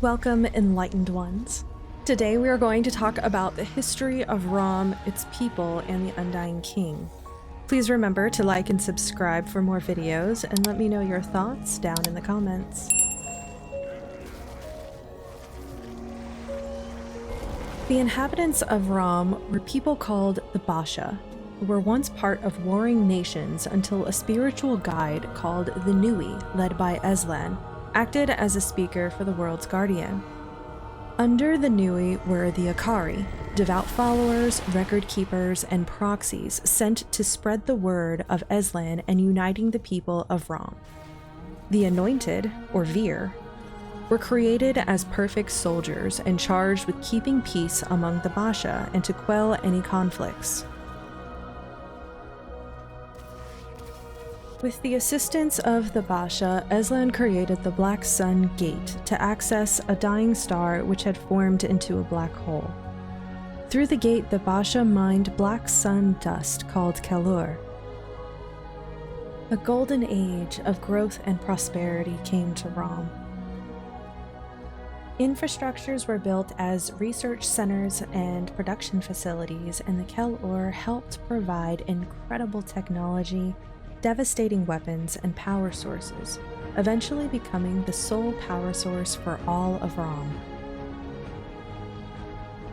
Welcome, enlightened ones. Today we are going to talk about the history of Rom, its people, and the Undying King. Please remember to like and subscribe for more videos, and let me know your thoughts down in the comments. The inhabitants of Rom were people called the Basha, who were once part of warring nations until a spiritual guide called the Nui, led by Ezlan, acted as a speaker for the world's guardian. Under the Nui were the Akari, devout followers, record keepers, and proxies sent to spread the word of Ezlan and uniting the people of Rom. The Anointed, or Vir, were created as perfect soldiers and charged with keeping peace among the Basha and to quell any conflicts. With the assistance of the Basha, Ezlan created the Black Sun Gate to access a dying star which had formed into a black hole. Through the gate, the Basha mined black sun dust called Kalur. A golden age of growth and prosperity came to Rom. Infrastructures were built as research centers and production facilities, and the Kelor helped provide incredible technology, devastating weapons, and power sources, eventually becoming the sole power source for all of Rom.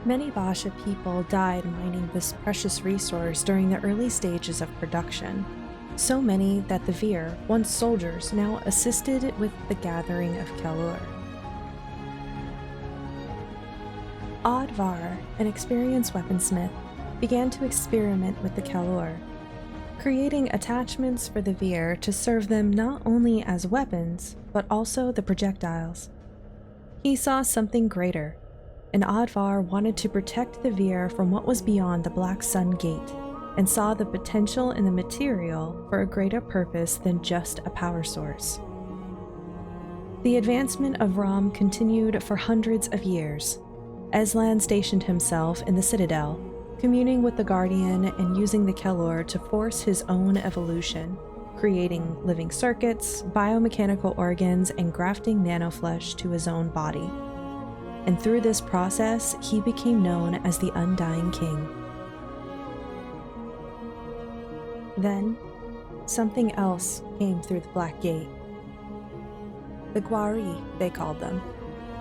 Many Basha people died mining this precious resource during the early stages of production, so many that the Vir, once soldiers, now assisted with the gathering of Kelur. Advar, an experienced weaponsmith, began to experiment with the Kelur, creating attachments for the Vir to serve them not only as weapons, but also the projectiles. He saw something greater, and Advar wanted to protect the Vir from what was beyond the Black Sun Gate, and saw the potential in the material for a greater purpose than just a power source. The advancement of Rom continued for hundreds of years. Ezlan stationed himself in the Citadel, communing with the Guardian and using the Kelor to force his own evolution, creating living circuits, biomechanical organs, and grafting nanoflesh to his own body. And through this process, he became known as the Undying King. Then, something else came through the Black Gate. The Gwari, they called them.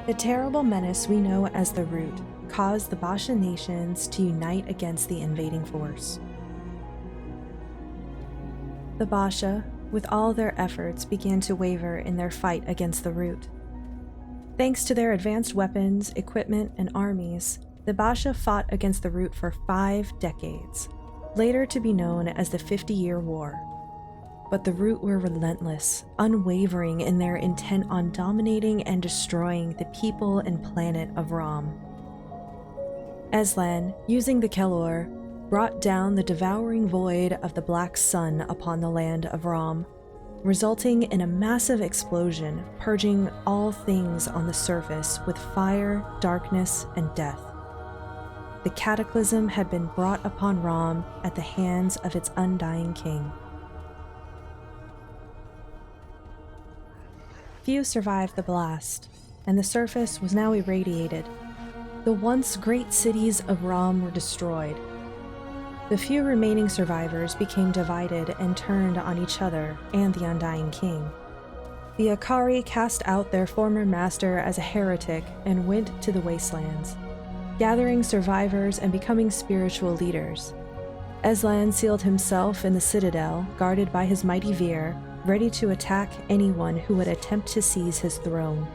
The terrible menace we know as the Root caused the Basha nations to unite against the invading force. The Basha, with all their efforts, began to waver in their fight against the Root. Thanks to their advanced weapons, equipment, and armies, the Basha fought against the Root for 5 decades, later to be known as the 50-Year War. But the Root were relentless, unwavering in their intent on dominating and destroying the people and planet of Rom. Ezlan, using the Kelor, brought down the devouring void of the Black Sun upon the land of Rom, resulting in a massive explosion, purging all things on the surface with fire, darkness, and death. The cataclysm had been brought upon Rom at the hands of its Undying King. Few survived the blast, and the surface was now irradiated. The once great cities of Rom were destroyed. The few remaining survivors became divided and turned on each other and the Undying King. The Akari cast out their former master as a heretic and went to the wastelands, gathering survivors and becoming spiritual leaders. Ezlan sealed himself in the Citadel, guarded by his mighty Vir, ready to attack anyone who would attempt to seize his throne.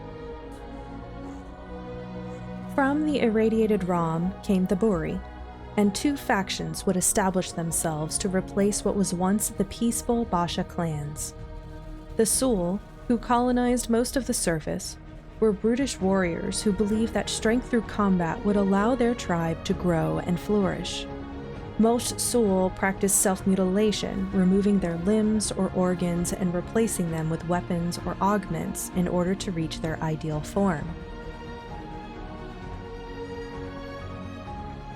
From the irradiated Rom came the Buri, and 2 factions would establish themselves to replace what was once the peaceful Basha clans. The Sul, who colonized most of the surface, were brutish warriors who believed that strength through combat would allow their tribe to grow and flourish. Most Sul practiced self-mutilation, removing their limbs or organs and replacing them with weapons or augments in order to reach their ideal form.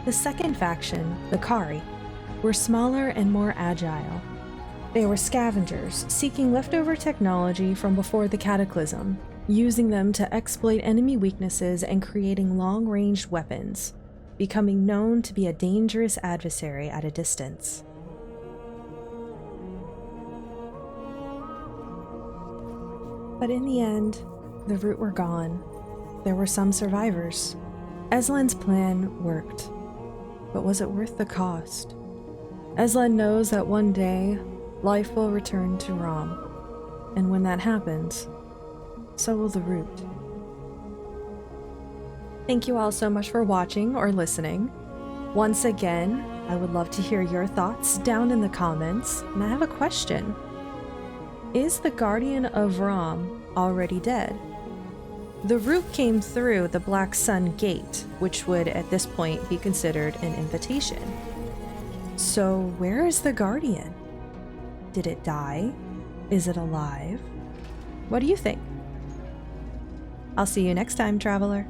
The second faction, the Kari, were smaller and more agile. They were scavengers, seeking leftover technology from before the Cataclysm, using them to exploit enemy weaknesses and creating long-ranged weapons, becoming known to be a dangerous adversary at a distance. But in the end, the Root were gone. There were some survivors. Eslen's plan worked, but was it worth the cost? Eslen knows that one day, life will return to Rom, and when that happens, so will the Root. Thank you all so much for watching or listening. Once again, I would love to hear your thoughts down in the comments, and I have a question. Is the Guardian of Rom already dead? The Root came through the Black Sun Gate, which would at this point be considered an invitation. So where is the Guardian? Did it die? Is it alive? What do you think? I'll see you next time, Traveler.